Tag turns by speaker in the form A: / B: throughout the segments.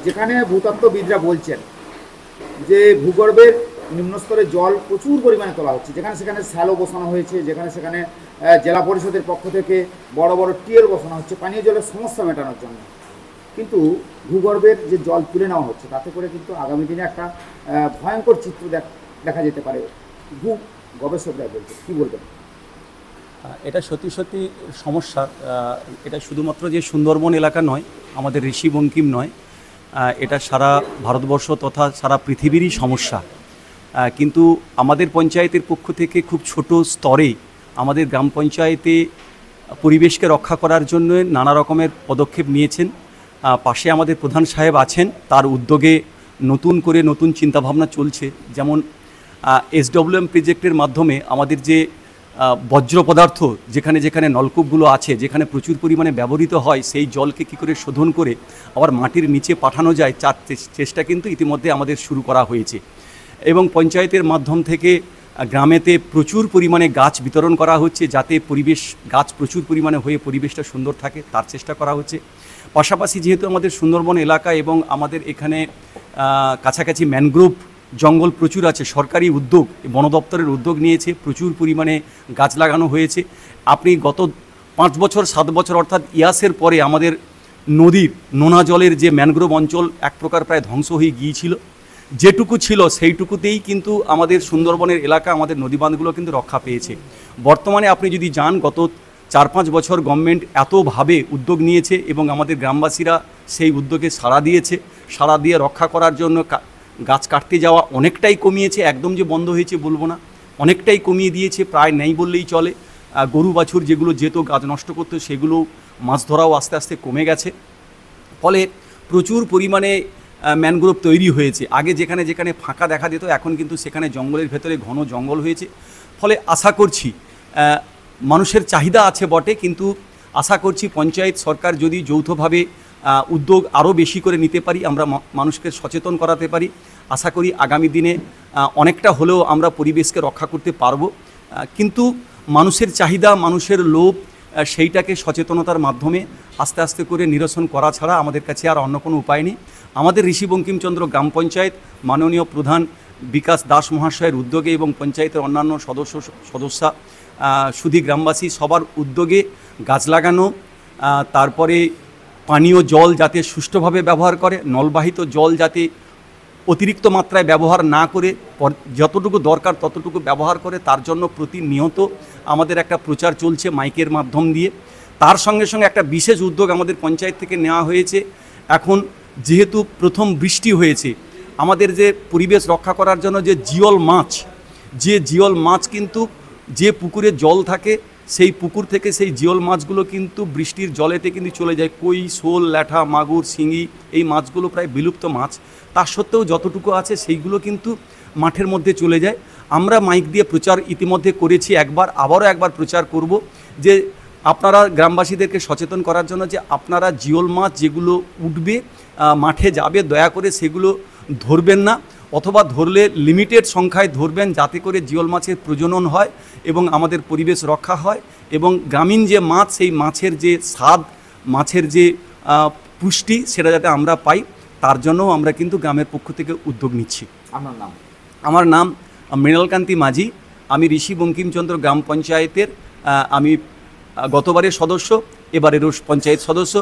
A: যেখানে ভূতত্ত্ববিদরা বলছেন যে ভূগর্ভের নিম্নস্তরে জল প্রচুর পরিমাণে তোলা হচ্ছে, যেখানে সেখানে স্যালো বসানো হয়েছে, যেখানে সেখানে জেলা পরিষদের পক্ষ থেকে বড় বড় টিএল বসানো হচ্ছে পানীয় জলের সমস্যা মেটানোর জন্য। কিন্তু ভূগর্ভের যে জল তুলে নেওয়া হচ্ছে তাতে করে কিন্তু আগামী দিনে একটা ভয়ঙ্কর চিত্র দেখা যেতে পারে। ভূ গবেষকরা বলছে, কী বলবেন?
B: এটা সত্যি সত্যি সমস্যা। এটা শুধুমাত্র যে সুন্দরবন এলাকা নয়, আমাদের ঋষি বঙ্কিম নয়, এটা সারা ভারতবর্ষ তথা সারা পৃথিবীরই সমস্যা। কিন্তু আমাদের পঞ্চায়েতের পক্ষ থেকে খুব ছোট স্তরে আমাদের গ্রাম পঞ্চায়েতে পরিবেশকে রক্ষা করার জন্য নানা রকমের পদক্ষেপ নিয়েছেন। পাশে আমাদের প্রধান সাহেব আছেন, তার উদ্যোগে নতুন চিন্তাভাবনা চলছে। যেমন SWM প্রজেক্টের মাধ্যমে আমাদের যে বজ্র পদার্থ যেখানে যেখানে নলকূপগুলো আছে, যেখানে প্রচুর পরিমাণে ব্যবহৃত হয়, সেই জলকে কী করে শোধন করে আবার মাটির নিচে পাঠানো যায় তার চেষ্টা কিন্তু ইতিমধ্যে আমাদের শুরু করা হয়েছে। এবং পঞ্চায়েতের মাধ্যম থেকে গ্রামেতে প্রচুর পরিমাণে গাছ বিতরণ করা হচ্ছে, যাতে গাছ প্রচুর পরিমাণে হয়ে পরিবেশটা সুন্দর থাকে, তার চেষ্টা করা হচ্ছে। পাশাপাশি যেহেতু আমাদের সুন্দরবন এলাকা এবং আমাদের এখানে কাছাকাছি ম্যানগ্রোভ জঙ্গল প্রচুর আছে, সরকারি উদ্যোগ, বন দপ্তরের উদ্যোগ নিয়েছে, প্রচুর পরিমাণে গাছ লাগানো হয়েছে। আপনি গত 5 বছর 7 বছর অর্থাৎ ইয়াসের পরে আমাদের নদীর নোনা জলের যে ম্যানগ্রোভ অঞ্চল এক প্রকার প্রায় ধ্বংস হয়ে গিয়েছিল, যেটুকু ছিল সেইটুকুতেই কিন্তু আমাদের সুন্দরবনের এলাকা, আমাদের নদীবাঁধগুলো কিন্তু রক্ষা পেয়েছে। বর্তমানে আপনি যদি যান, গত 4-5 বছর গভর্নমেন্ট এতভাবে উদ্যোগ নিয়েছে এবং আমাদের গ্রামবাসীরা সেই উদ্যোগে সাড়া দিয়ে রক্ষা করার জন্য গাছ কাটতে যাওয়া অনেকটাই কমিয়েছে। একদম যে বন্ধ হয়েছে বলবো না, অনেকটাই কমিয়ে দিয়েছে, প্রায় নেই বললেই চলে। গরু বাছুর যেগুলো যেত গাছ নষ্ট করতো, সেগুলো মাছ ধরাও আস্তে আস্তে কমে গেছে। ফলে প্রচুর পরিমাণে ম্যানগ্রোভ তৈরি হয়েছে। আগে যেখানে যেখানে ফাঁকা দেখা যেত, এখন কিন্তু সেখানে জঙ্গলের ভেতরে ঘন জঙ্গল হয়েছে। ফলে আশা করছি, মানুষের চাহিদা আছে বটে, কিন্তু আশা করছি পঞ্চায়েত সরকার যদি যৌথভাবে উদ্যোগ আরও বেশি করে নিতে পারি, আমরা মানুষকে সচেতন করাতে পারি, আশা করি আগামী দিনে অনেকটা হলেও আমরা পরিবেশকে রক্ষা করতে পারবো। কিন্তু মানুষের চাহিদা, মানুষের লোভ, সেইটাকে সচেতনতার মাধ্যমে আস্তে আস্তে করে নিরসন করা ছাড়া আমাদের কাছে আর অন্য কোনো উপায় নেই। আমাদের ঋষি বঙ্কিমচন্দ্র গ্রাম পঞ্চায়েত মাননীয় প্রধান বিকাশ দাস মহাশয়ের উদ্যোগে এবং পঞ্চায়েতের অন্যান্য সদস্যা সুধী গ্রামবাসী সবার উদ্যোগে গাছ লাগানো, তারপরে পানীয় জল যাতে সুষ্ঠুভাবে ব্যবহার করে, নলবাহিত জল যাতে অতিরিক্ত মাত্রায় ব্যবহার না করে যতটুকু দরকার ততটুকু ব্যবহার করে, তার জন্য প্রতিনিয়ত আমাদের একটা প্রচার চলছে মাইকের মাধ্যম দিয়ে। তার সঙ্গে সঙ্গে একটা বিশেষ উদ্যোগ আমাদের পঞ্চায়েত থেকে নেওয়া হয়েছে। এখন যেহেতু প্রথম বৃষ্টি হয়েছে, আমাদের যে পরিবেশ রক্ষা করার জন্য যে জিওল মাছ কিন্তু যে পুকুরে জল থাকে, সেই পুকুর থেকে সেই জিওল মাছগুলো কিন্তু বৃষ্টির জলেতে কিন্তু চলে যায়। কই, শোল, ল্যাঠা, মাগুর, শিঙি, এই মাছগুলো প্রায় বিলুপ্ত মাছ। তার সত্ত্বেও যতটুকু আছে সেইগুলো কিন্তু মাঠের মধ্যে চলে যায়। আমরা মাইক দিয়ে প্রচার ইতিমধ্যে করেছি একবার, আবারও একবার প্রচার করব যে আপনারা গ্রামবাসীদেরকে সচেতন করার জন্য যে আপনারা জিওল মাছ যেগুলো উঠবে মাঠে যাবে, দয়া করে সেগুলো ধরবেন না, অথবা ধরলে লিমিটেড সংখ্যায় ধরবেন, যাতে করে জিওল মাছের প্রজনন হয় এবং আমাদের পরিবেশ রক্ষা হয় এবং গ্রামীণ যে মাছ, সেই মাছের যে স্বাদ, মাছের যে পুষ্টি, সেটা যাতে আমরা পাই, তার জন্যও আমরা কিন্তু গ্রামের পক্ষ থেকে উদ্যোগ নিচ্ছি।
A: আপনার নাম?
B: আমার নাম মৃণালকান্তি মাঝি। আমি ঋষি বঙ্কিমচন্দ্র গ্রাম পঞ্চায়েতের আমি গতবারের সদস্য, এবারেরও পঞ্চায়েত সদস্য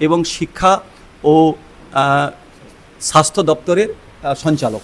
B: এবং শিক্ষা ও স্বাস্থ্য দপ্তরের সঞ্চালক।